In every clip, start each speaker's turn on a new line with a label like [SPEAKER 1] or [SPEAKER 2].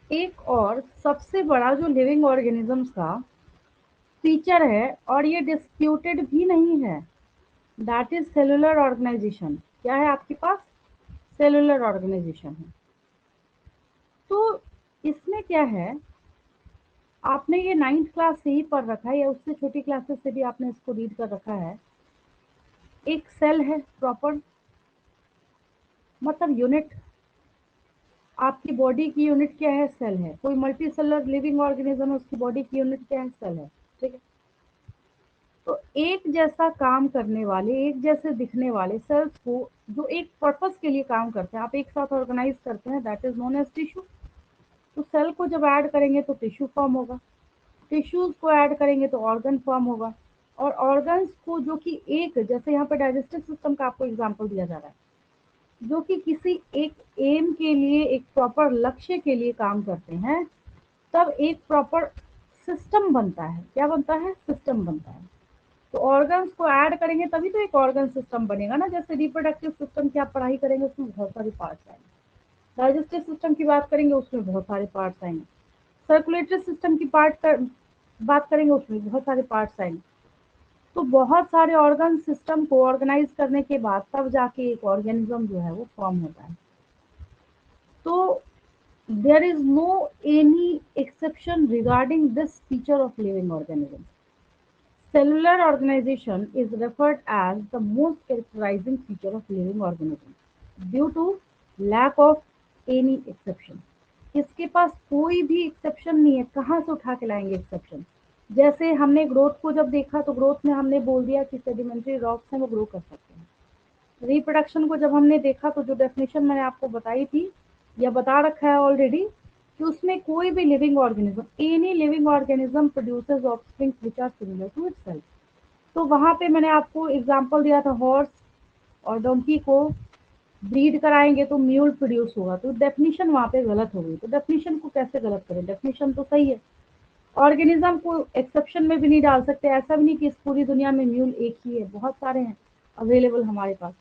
[SPEAKER 1] एक और सबसे बड़ा जो लिविंग ऑर्गेनिजम्स का फीचर है, और ये डिस्प्यूटेड भी नहीं है, दैट इज सेलुलर ऑर्गेनाइजेशन। क्या है आपके पास? सेलुलर ऑर्गेनाइजेशन है। तो इसमें क्या है, आपने ये 9th क्लास से ही पढ़ रखा है या उससे छोटी क्लासेस से भी आपने इसको रीड कर रखा है। एक सेल है प्रॉपर, मतलब यूनिट। आपकी बॉडी की यूनिट क्या है? सेल है। कोई मल्टी सेलर लिविंग ऑर्गेनिज्म है, उसकी बॉडी की यूनिट क्या है? सेल है। ठीक है। तो एक जैसा काम करने वाले, एक जैसे दिखने वाले सेल्स को जो एक पर्पस के लिए काम करते हैं, आप एक साथ ऑर्गेनाइज करते हैं, that is known as tissue. तो सेल को जब ऐड करेंगे तो टिश्यू फॉर्म होगा, टिश्यूज को ऐड करेंगे तो ऑर्गन फॉर्म होगा, और ऑर्गन्स को जो कि एक जैसे यहाँ पे डाइजेस्टिव सिस्टम का आपको एग्जांपल दिया जा रहा है, जो कि किसी एक एम के लिए, एक प्रॉपर लक्ष्य के लिए काम करते हैं, तब एक प्रॉपर सिस्टम बनता है। क्या बनता है? सिस्टम बनता है। तो ऑर्गन्स को ऐड करेंगे तभी तो एक ऑर्गन सिस्टम बनेगा ना। जैसे रिप्रोडक्टिव सिस्टम की आप पढ़ाई करेंगे, उसमें बहुत सारे पार्ट्स आएंगे। डाइजेस्टिव सिस्टम की बात करेंगे, उसमें बहुत सारे पार्ट्स आएंगे। सर्कुलेटरी सिस्टम की बात करेंगे, उसमें बहुत सारे पार्ट्स आएंगे। तो बहुत सारे ऑर्गन सिस्टम को ऑर्गेनाइज करने के बाद तब जाके एक ऑर्गेनिज्म जो है वो फॉर्म होता है। तो there is no any exception regarding this feature of living organism. Cellular organization is referred as the most characterizing feature of living organism due to lack of any exception. इसके पास कोई भी exception नहीं है। कहाँ से उठा के लाएंगे एक्सेप्शन? जैसे हमने ग्रोथ को जब देखा तो ग्रोथ में हमने बोल दिया कि सेडिमेंट्री रॉक्स हैं वो ग्रो कर सकते हैं। रिप्रोडक्शन को जब हमने देखा तो जो डेफिनेशन मैंने आपको बताई थी या बता रखा है ऑलरेडी, कि उसमें कोई भी living organism, any living organism produces offspring which are similar to itself. तो वहां पे मैंने आपको एग्जांपल दिया था हॉर्स और डोंकी को ब्रीड कराएंगे तो म्यूल प्रोड्यूस होगा। तो डेफिनेशन वहां पे गलत हो गई। तो डेफिनेशन को कैसे गलत करें? डेफिनेशन तो सही है। ऑर्गेनिज्म को एक्सेप्शन में भी नहीं डाल सकते। ऐसा भी नहीं कि इस पूरी दुनिया में म्यूल एक ही है, बहुत सारे हैं अवेलेबल हमारे पास।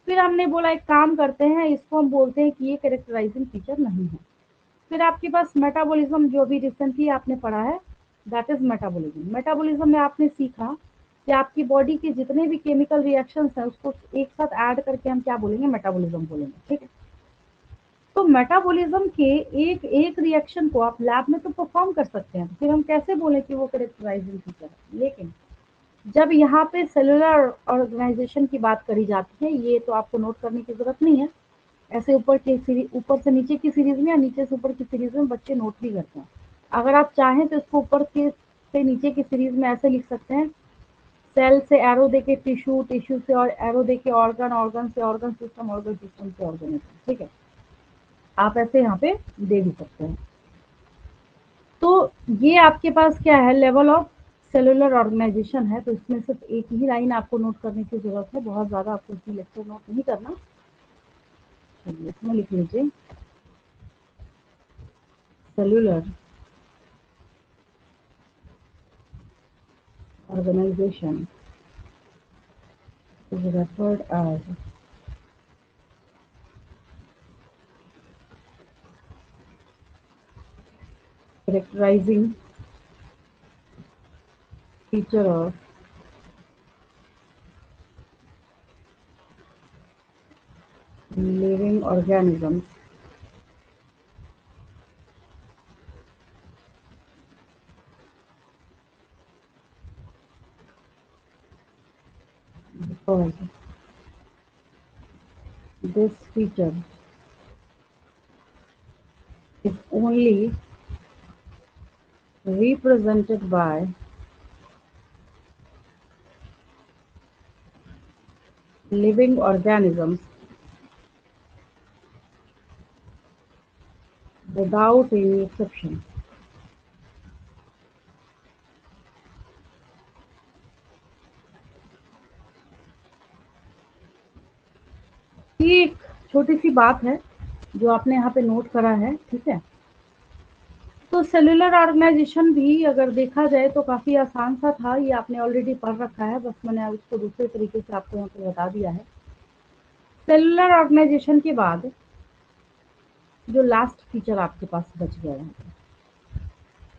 [SPEAKER 1] फिर हमने बोला एक काम करते हैं, इसको हम बोलते हैं कि ये कैरेक्टराइजिंग फीचर नहीं है। फिर आपके पास मेटाबॉलिज्म, जो अभी रिसेंटली आपने पढ़ा है, दैट इज मेटाबॉलिज्म। मेटाबॉलिज्म में आपने सीखा कि आपकी बॉडी के जितने भी केमिकल रिएक्शंस हैं उसको एक साथ ऐड करके हम क्या बोलेंगे? मेटाबॉलिज्म बोलेंगे। ठीक है। तो मेटाबॉलिज्म के एक एक रिएक्शन को आप लैब में तो परफॉर्म कर सकते हैं, फिर हम कैसे बोले कि वो कैरेक्टराइजिंग फीचर है? लेकिन जब यहाँ पे सेलुलर ऑर्गेनाइजेशन की बात करी जाती है, ये तो आपको नोट करने की जरूरत नहीं है। ऐसे ऊपर से नीचे की सीरीज में या नीचे से ऊपर की सीरीज में बच्चे नोट भी करते हैं। अगर आप चाहें तो इसको ऊपर के से नीचे की सीरीज में ऐसे लिख सकते हैं, सेल से एरो देके टिश्यू, टिश्यू से और एरो देके ऑर्गन, ऑर्गन से ऑर्गन सिस्टम, ऑर्गन सिस्टम से ऑर्गेनिज्म। ठीक है। आप ऐसे यहाँ पे दे भी सकते हैं। तो ये आपके पास क्या है? लेवल ऑफ सेलुलर ऑर्गेनाइजेशन है। तो इसमें सिर्फ एक ही लाइन आपको नोट करने की जरूरत है, बहुत ज्यादा आपको इसमें लेक्चर नोट नहीं करना। चलिए इसमें लिख लीजिए, cellular organization is referred as characterizing feature of living organisms because this feature is only represented by living organisms without any exception. ये एक छोटी सी बात है जो आपने यहाँ पे नोट करा है। ठीक है। तो सेलुलर ऑर्गेनाइजेशन भी अगर देखा जाए तो काफ़ी आसान सा था, ये आपने ऑलरेडी पढ़ रखा है, बस मैंने उसको दूसरे तरीके से आपको यहाँ पे बता दिया है। सेलुलर ऑर्गेनाइजेशन के बाद जो लास्ट फीचर आपके पास बच गया यहाँ पे।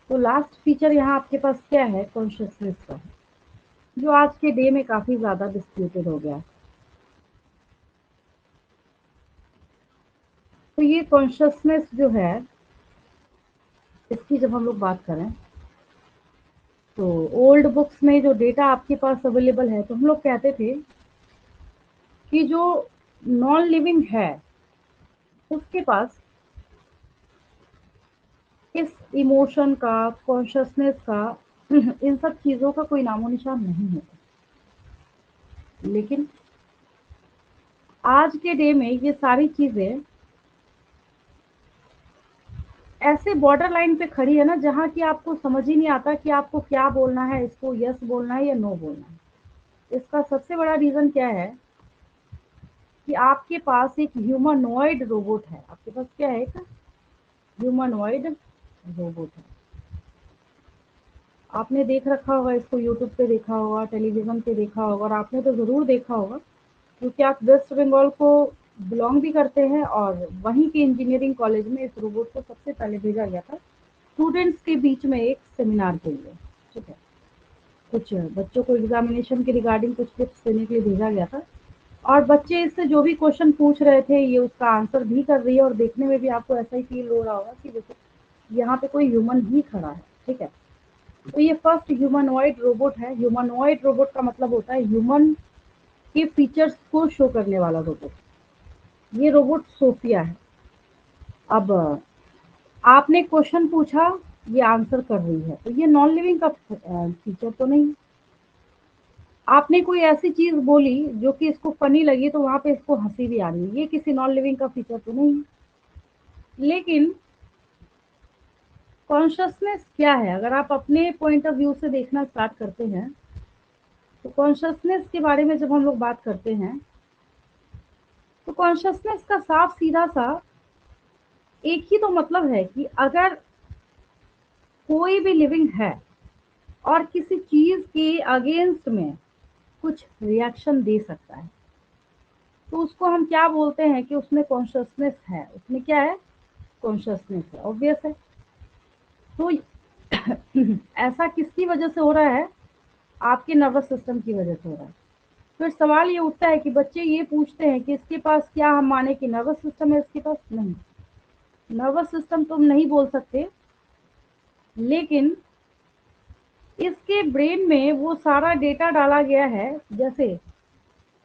[SPEAKER 1] तो लास्ट फीचर यहाँ आपके पास क्या है, कॉन्शियसनेस का है, जो आज के डे में काफी ज्यादा डिस्प्यूटेड हो गया है। तो ये कॉन्शियसनेस जो है, इसकी जब हम लोग बात करें तो ओल्ड बुक्स में जो डेटा आपके पास अवेलेबल है, तो हम लोग कहते थे कि जो नॉन लिविंग है उसके पास इस इमोशन का, कॉन्शियसनेस का, इन सब चीजों का कोई नामो निशान नहीं है। लेकिन आज के डे में ये सारी चीजें ऐसे बॉर्डर लाइन पे खड़ी है ना, जहाँ की आपको समझ ही नहीं आता कि आपको क्या बोलना है, इसको यस बोलना है या नो बोलना है। इसका सबसे बड़ा रीजन क्या है कि आपके पास एक ह्यूमनॉइड रोबोट है। आपके पास क्या है, एक ह्यूमनॉइड रोबोट है। आपने देख रखा होगा इसको, यूट्यूब पे देखा होगा, टेलीविजन पे देखा होगा, और आपने तो जरूर देखा होगा क्योंकि आप वेस्ट बंगाल को बिलोंग भी करते हैं, और वहीं के इंजीनियरिंग कॉलेज में इस रोबोट को सबसे पहले भेजा गया था स्टूडेंट्स के बीच में एक सेमिनार के लिए। ठीक है, कुछ बच्चों को एग्जामिनेशन के रिगार्डिंग कुछ टिप्स देने के लिए भेजा गया था, और बच्चे इससे जो भी क्वेश्चन पूछ रहे थे ये उसका आंसर भी कर रही है, और देखने में भी आपको ऐसा ही फील हो रहा होगा कि देखो यहाँ पे कोई ह्यूमन ही खड़ा है। ठीक है, तो ये फर्स्ट ह्यूमनॉइड रोबोट है। ह्यूमनॉइड रोबोट का मतलब होता है ह्यूमन के फीचर्स को शो करने वाला रोबोट। ये रोबोट सोफिया है। अब आपने क्वेश्चन पूछा, ये आंसर कर रही है, तो ये नॉन लिविंग का फीचर तो नहीं। आपने कोई ऐसी चीज बोली जो कि इसको फनी लगी, तो वहां पे इसको हंसी भी आ रही है, ये किसी नॉन लिविंग का फीचर तो नहीं। लेकिन कॉन्शियसनेस क्या है, अगर आप अपने पॉइंट ऑफ व्यू से देखना स्टार्ट करते हैं, तो कॉन्शियसनेस के बारे में जब हम लोग बात करते हैं, तो कॉन्शियसनेस का साफ सीधा सा एक ही तो मतलब है कि अगर कोई भी लिविंग है और किसी चीज के अगेंस्ट में कुछ रिएक्शन दे सकता है, तो उसको हम क्या बोलते हैं कि उसमें कॉन्शियसनेस है। उसमें क्या है, कॉन्शियसनेस है। ऑब्वियस है। तो ऐसा किसकी वजह से हो रहा है, आपके नर्वस सिस्टम की वजह से हो रहा है। फिर सवाल ये उठता है कि बच्चे ये पूछते हैं कि इसके पास, क्या हम माने कि नर्वस सिस्टम है इसके पास? नहीं, नर्वस सिस्टम तो हम नहीं बोल सकते, लेकिन इसके ब्रेन में वो सारा डेटा डाला गया है। जैसे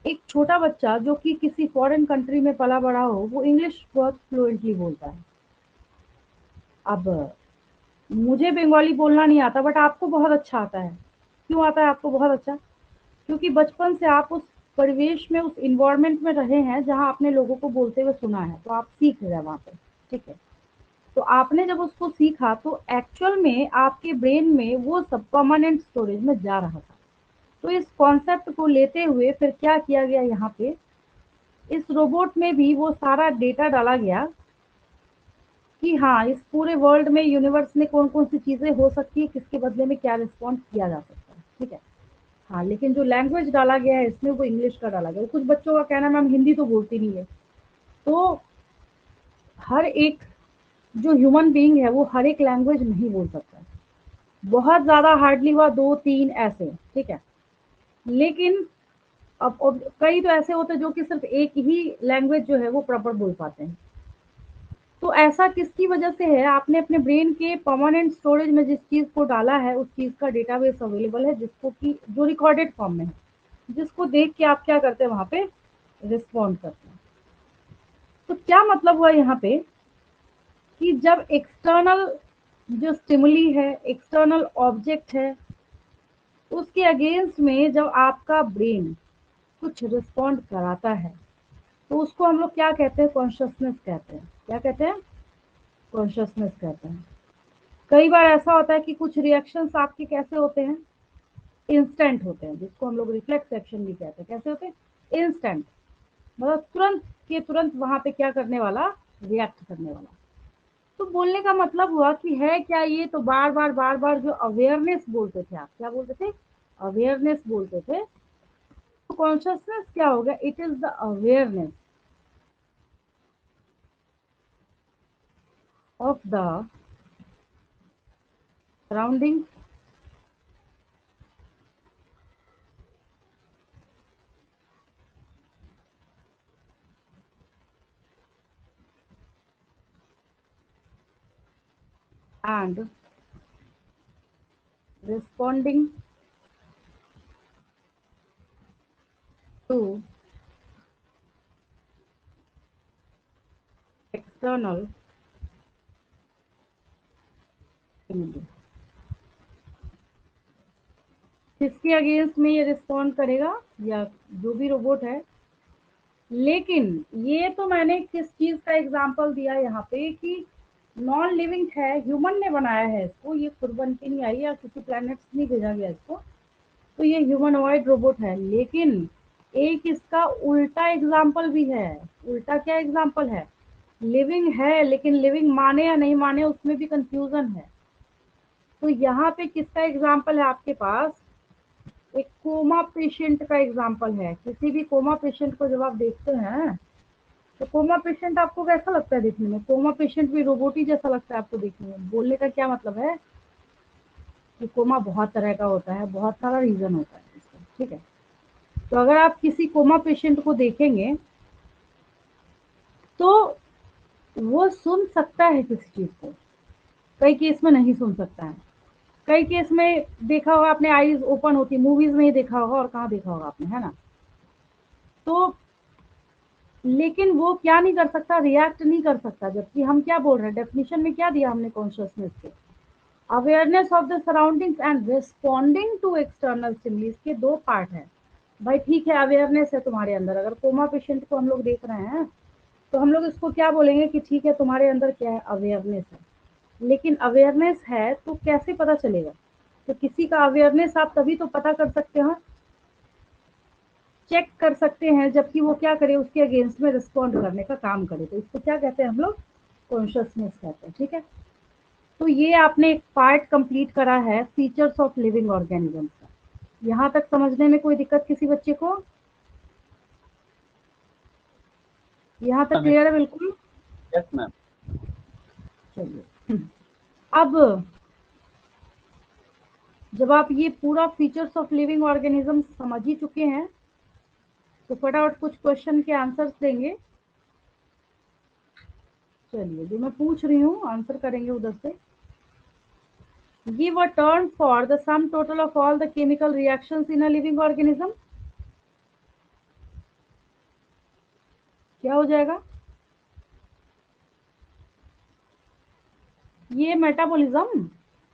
[SPEAKER 1] एक छोटा बच्चा जो कि किसी फॉरेन कंट्री में पला बड़ा हो, वो इंग्लिश बहुत फ्लुएंटली बोलता है। अब मुझे बंगाली बोलना नहीं आता, बट आपको बहुत अच्छा आता है। क्यों आता है आपको बहुत अच्छा? क्योंकि बचपन से आप उस परिवेश में, उस इन्वायरमेंट में रहे हैं जहां आपने लोगों को बोलते हुए सुना है, तो आप सीख रहे हैं वहां पे। ठीक है, तो आपने जब उसको सीखा तो एक्चुअल में आपके ब्रेन में वो सब परमानेंट स्टोरेज में जा रहा था। तो इस कॉन्सेप्ट को लेते हुए फिर क्या किया गया, यहाँ पे इस रोबोट में भी वो सारा डेटा डाला गया कि हाँ, इस पूरे वर्ल्ड में, यूनिवर्स में कौन कौन सी चीजें हो सकती है, किसके बदले में क्या रिस्पॉन्ड किया जा सकता है। ठीक है, हाँ, लेकिन जो लैंग्वेज डाला गया है इसमें वो इंग्लिश का डाला गया है। कुछ बच्चों का कहना है मैम हिंदी तो बोलती नहीं है। तो हर एक जो ह्यूमन बीइंग है वो हर एक लैंग्वेज नहीं बोल सकता। बहुत ज्यादा हार्डली हुआ दो तीन ऐसे। ठीक है, लेकिन अब कई तो ऐसे होते हैं जो कि सिर्फ एक ही लैंग्वेज जो है वो प्रॉपर बोल पाते हैं। तो ऐसा किसकी वजह से है, आपने अपने ब्रेन के परमानेंट स्टोरेज में जिस चीज को डाला है उस चीज का डेटाबेस अवेलेबल है, जिसको कि जो रिकॉर्डेड फॉर्म में है, जिसको देख के आप क्या करते हैं, वहां पे रिस्पॉन्ड करते हैं। तो क्या मतलब हुआ यहाँ पे कि जब एक्सटर्नल जो स्टिमुली है, एक्सटर्नल ऑब्जेक्ट है, उसके अगेंस्ट में जब आपका ब्रेन कुछ रिस्पॉन्ड कराता है, तो उसको हम लोग क्या कहते हैं, कॉन्शियसनेस कहते हैं। क्या कहते हैं, कॉन्शियसनेस कहते हैं। कई बार ऐसा होता है कि कुछ रिएक्शंस आपके कैसे होते हैं, इंस्टेंट होते हैं, जिसको हम लोग रिफ्लेक्स एक्शन भी कहते हैं। कैसे होते हैं, इंस्टेंट, मतलब तुरंत के तुरंत वहां पे क्या करने वाला, रिएक्ट करने वाला। तो बोलने का मतलब हुआ कि है क्या ये, तो बार बार जो अवेयरनेस बोलते थे, आप क्या बोलते थे, अवेयरनेस बोलते थे। तो कॉन्शियसनेस क्या हो गया, it is the awareness of the surroundings and responding to external stimuli। किसके अगेंस्ट में ये रिस्पॉन्ड करेगा, या जो भी रोबोट है। लेकिन ये तो मैंने किस चीज का एग्जांपल दिया यहाँ पे कि नॉन लिविंग है, ह्यूमन ने बनाया है इसको, ये खुद बन के नहीं आई या किसी प्लैनेट से नहीं भेजा गया इसको, तो ये ह्यूमनॉइड रोबोट है। लेकिन एक इसका उल्टा एग्जाम्पल भी है। उल्टा क्या एग्जाम्पल है? लिविंग है लेकिन लिविंग माने या नहीं माने उसमें भी कंफ्यूजन है। तो यहाँ पे किसका एग्जाम्पल है आपके पास? एक कोमा पेशेंट का एग्जाम्पल है। किसी भी कोमा पेशेंट को जब आप देखते हैं तो कोमा पेशेंट आपको कैसा लगता है देखने में? कोमा पेशेंट भी रोबोट ही जैसा लगता है आपको देखने में। बोलने का क्या मतलब है कि कोमा बहुत तरह का होता है, बहुत सारा रीजन होता है इसका, ठीक है। तो अगर आप किसी कोमा पेशेंट को देखेंगे तो वो सुन सकता है किसी चीज को, कई केस में नहीं सुन सकता है। कई केस में देखा होगा आपने, आईज ओपन होती, मूवीज में ही देखा होगा और कहाँ देखा होगा आपने, है ना। तो लेकिन वो क्या नहीं कर सकता? रिएक्ट नहीं कर सकता। जबकि हम क्या बोल रहे हैं, डेफिनेशन में क्या दिया हमने कॉन्शियसनेस के? Awareness of the surroundings and responding to external stimuli. इसके दो पार्ट है भाई, ठीक है। अवेयरनेस है तुम्हारे अंदर, अगर कोमा पेशेंट को हम लोग देख रहे हैं तो हम लोग इसको क्या बोलेंगे कि ठीक है तुम्हारे अंदर क्या है, अवेयरनेस है। लेकिन अवेयरनेस है तो कैसे पता चलेगा? तो किसी का अवेयरनेस आप तभी तो पता कर सकते हो, चेक कर सकते हैं, जबकि वो क्या करे, उसके अगेंस्ट में रिस्पॉन्ड करने का काम करे। तो इसको क्या कहते हैं हम लोग? कॉन्शियसनेस कहते हैं, ठीक है। तो ये आपने एक पार्ट कंप्लीट करा है फीचर्स ऑफ लिविंग ऑर्गेनिज्म का। यहाँ तक समझने में कोई दिक्कत किसी बच्चे को? यहाँ तक क्लियर है बिल्कुल?
[SPEAKER 2] Yes ma'am.
[SPEAKER 1] चलिए, अब जब आप ये पूरा फीचर्स ऑफ लिविंग ऑर्गेनिज्म समझ ही चुके हैं तो फटाफट कुछ क्वेश्चन के आंसर्स देंगे। चलिए, जो मैं पूछ रही हूँ आंसर करेंगे उधर से। Give a term for the sum total of all the chemical reactions in a living organism। क्या हो जाएगा? ये मेटाबॉलिज्म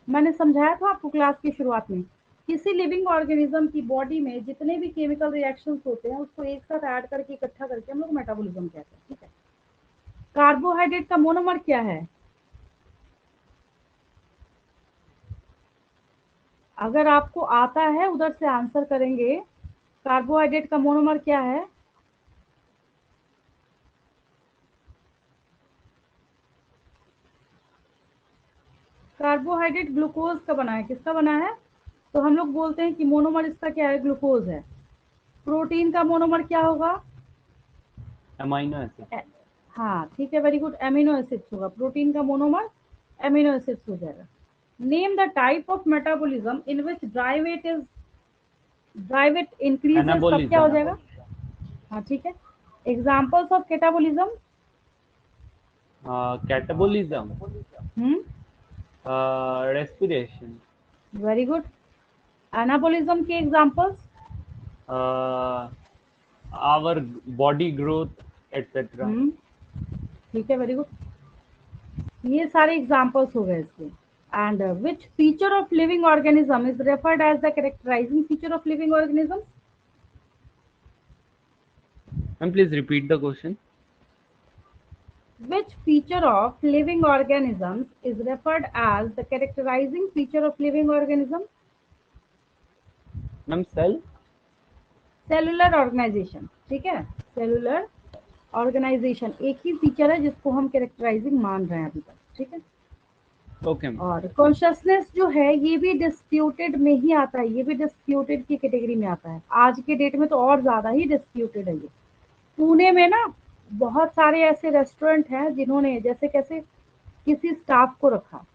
[SPEAKER 1] मैंने समझाया था आपको क्लास की शुरुआत में। किसी लिविंग ऑर्गेनिज्म की बॉडी में जितने भी केमिकल रिएक्शंस होते हैं उसको एक साथ ऐड करके इकट्ठा करके हम लोग मेटाबॉलिज्म कहते हैं, ठीक है। कार्बोहाइड्रेट का मोनोमर क्या है? अगर आपको आता है उधर से आंसर करेंगे। कार्बोहाइड्रेट का मोनोमर क्या है? कार्बोहाइड्रेट ग्लूकोज का बना है। किसका बना है? तो हम लोग बोलते हैं कि मोनोमर इसका क्या है? ग्लूकोज है। प्रोटीन का मोनोमर क्या होगा?
[SPEAKER 2] Amino acid.
[SPEAKER 1] हाँ ठीक है, वेरी गुड, एमिनो एसिड्स होगा। प्रोटीन का मोनोमर एमिनो एसिड्स हो जाएगा। Name the type of metabolism in which dry weight increases, तब क्या हो
[SPEAKER 2] एनाबोलिज्म।
[SPEAKER 1] जाएगा? हाँ ठीक है। Examples of catabolism?
[SPEAKER 2] Catabolism. Respiration.
[SPEAKER 1] Very good. Anabolism के examples?
[SPEAKER 2] Our body growth etcetera.
[SPEAKER 1] ठीक है, वेरी गुड। ये सारे एग्जाम्पल्स हो गए इसके। And which feature of living organism is referred as the characterising feature of living organism?
[SPEAKER 2] Ma'am please repeat the question.
[SPEAKER 1] Which feature of living organisms is referred as the characterizing feature of living organism?
[SPEAKER 2] Ma'am cell.
[SPEAKER 1] Cellular organisation, ठीक है। Cellular organisation एक ही feature है जिसको हम characterising मान रहे हैं अभी तक, ठीक है।
[SPEAKER 2] Okay ma'am.
[SPEAKER 1] और कॉन्शियसनेस जो है ये भी डिस्प्यूटेड में ही आता है, ये भी डिस्प्यूटेड की कैटेगरी में आता है। आज के डेट में तो और ज्यादा ही डिस्प्यूटेड है ये। पुणे में ना बहुत सारे ऐसे रेस्टोरेंट हैं जिन्होंने, जैसे कैसे, किसी स्टाफ को रखा।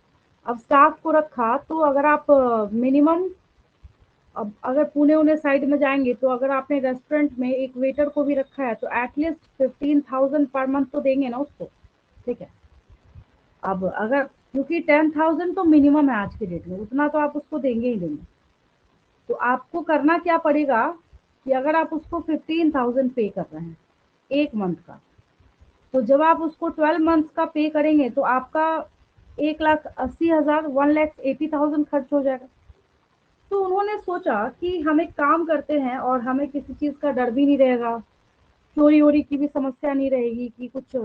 [SPEAKER 1] अब स्टाफ को रखा तो अगर आप मिनिमम, अब अगर पुणे उन्हें साइड में जाएंगे तो अगर आपने रेस्टोरेंट में एक वेटर को भी रखा है तो एटलीस्ट 15,000 पर मंथ तो देंगे ना उसको, ठीक है। अब अगर, क्योंकि 10,000 तो मिनिमम है आज के डेट में, उतना तो आप उसको देंगे ही देंगे। तो आपको करना क्या पड़ेगा कि अगर आप उसको 15,000 पे कर रहे हैं एक मंथ का, तो जब आप उसको 12 मंथ का पे करेंगे तो आपका 1,80,000 1,80,000 खर्च हो जाएगा। तो उन्होंने सोचा कि हम एक काम करते हैं और हमें किसी चीज़ का डर भी नहीं रहेगा, चोरी वोरी की भी समस्या नहीं रहेगी कि कुछ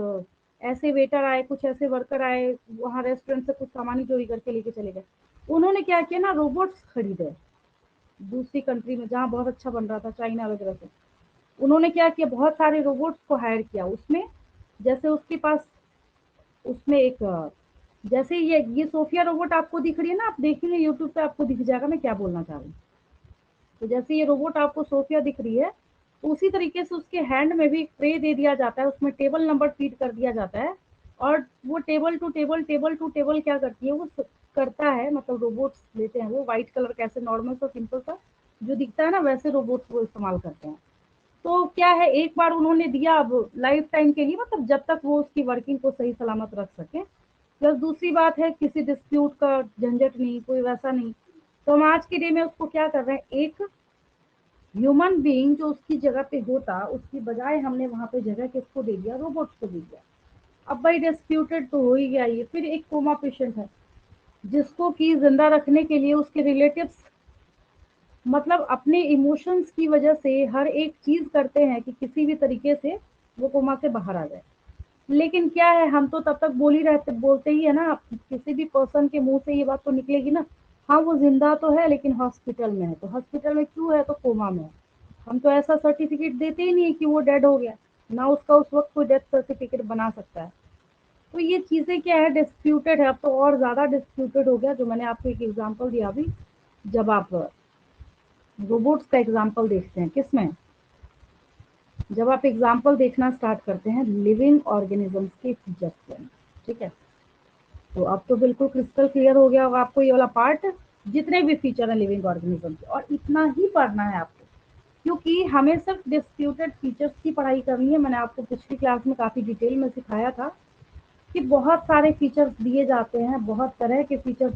[SPEAKER 1] ऐसे वेटर आए, कुछ ऐसे वर्कर आए वहाँ रेस्टोरेंट से कुछ सामान ही चोरी करके लेके चले गए। उन्होंने क्या किया ना, रोबोट्स खरीदे दूसरी कंट्री में जहाँ बहुत अच्छा बन रहा था, चाइना वगैरह से। उन्होंने क्या किया, बहुत सारे रोबोट्स को हायर किया। उसमें जैसे उसके पास, उसमें एक जैसे ये सोफिया रोबोट आपको दिख रही है ना, आप देखेंगे यूट्यूब पे आपको दिख जाएगा मैं क्या बोलना चाह रही हूँ। तो जैसे ये रोबोट आपको सोफिया दिख रही है, तो उसी तरीके से उसके हैंड में भी एक ट्रे दे दिया जाता है, उसमें टेबल नंबर फीड कर दिया जाता है, और वो टेबल टू टेबल क्या करती है, वो करता है, मतलब रोबोट्स लेते हैं वो व्हाइट कलर का, ऐसे नॉर्मल सा सिंपल सा जो दिखता है ना, वैसे रोबोट्स वो इस्तेमाल करते हैं। तो क्या है, एक बार उन्होंने दिया, अब लाइफ टाइम के लिए, मतलब जब तक वो उसकी वर्किंग को सही सलामत रख सके। प्लस दूसरी बात है, किसी डिस्प्यूट का झंझट नहीं, कोई वैसा नहीं। तो हम आज के डे में उसको क्या कर रहे हैं, एक ह्यूमन बीइंग जो उसकी जगह पे होता, उसकी बजाय हमने वहां पे जगह किसको दे दिया, रोबोट्स को दे दिया। अब भाई डिस्प्यूटेड तो हो ही गया ये। फिर एक कोमा पेशेंट है जिसको कि जिंदा रखने के लिए उसके रिलेटिव्स, मतलब अपने इमोशंस की वजह से हर एक चीज करते हैं कि किसी भी तरीके से वो कोमा से बाहर आ जाए। लेकिन क्या है, हम तो तब तक बोल ही रहते, बोलते ही है ना, किसी भी पर्सन के मुंह से ये बात तो निकलेगी ना, हाँ वो जिंदा तो है लेकिन हॉस्पिटल में है। तो हॉस्पिटल में क्यों है, तो कोमा में है। हम तो ऐसा सर्टिफिकेट देते ही नहीं कि वो डेड हो गया, ना उसका उस वक्त कोई डेथ सर्टिफिकेट बना सकता है। तो ये चीजें क्या है, डिस्प्यूटेड है। अब तो और ज्यादा डिस्प्यूटेड हो गया, जो मैंने आपको एक एग्जांपल दिया अभी। जब आप रोबोट्स का एग्जांपल देखते हैं किसमें, जब आप एग्जांपल देखना स्टार्ट करते हैं लिविंग ऑर्गेनिजम्स के फीचर्स के अंदर, ठीक है। तो अब तो बिल्कुल क्रिस्टल क्लियर हो गया होगा आपको ये वाला पार्ट, जितने भी फीचर हैं लिविंग ऑर्गेनिज्म के, और इतना ही पढ़ना है आपको, क्योंकि हमें सिर्फ डिस्प्यूटेड फीचर्स की पढ़ाई करनी है। मैंने आपको पिछली क्लास में काफी डिटेल में सिखाया था कि बहुत सारे फीचर्स दिए जाते हैं, बहुत तरह के फीचर्स,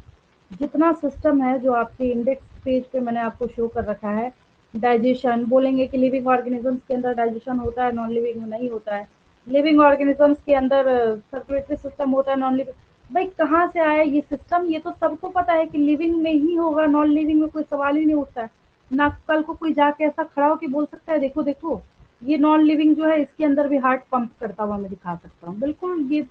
[SPEAKER 1] जितना सिस्टम है जो आपके इंडेक्स पेज पे मैंने आपको शो कर रखा है। डाइजेशन बोलेंगे कि लिविंग ऑर्गेनिजम्स के अंदर डाइजेशन होता है, नॉन लिविंग में नहीं होता है। लिविंग ऑर्गेनिजम्स के अंदर सर्कुलेटरी सिस्टम होता है, नॉन लिविंग, भाई कहाँ से आया ये सिस्टम, ये तो सबको पता है कि लिविंग में ही होगा, नॉन लिविंग में कोई सवाल ही नहीं उठता है ना। कल को कोई जाके ऐसा खड़ा होकर बोल सकता है देखो देखो ये नॉन लिविंग जो है इसके अंदर भी हार्ट पंप करता हुआ मैं दिखा सकता हूँ, बिल्कुल ये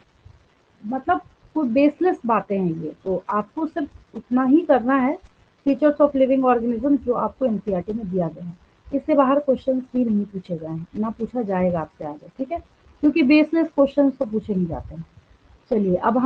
[SPEAKER 1] मतलब कोई बेसलेस बातें हैं ये। तो आपको सिर्फ उतना ही करना है, फीचर्स ऑफ लिविंग ऑर्गेनिज्म जो आपको एनसीईआरटी में दिया गया है। इससे बाहर क्वेश्चंस भी नहीं पूछे गए हैं, ना पूछा जाएगा आपसे आगे, ठीक है, क्योंकि बेसलेस क्वेश्चंस तो पूछे नहीं जाते हैं। चलिए अब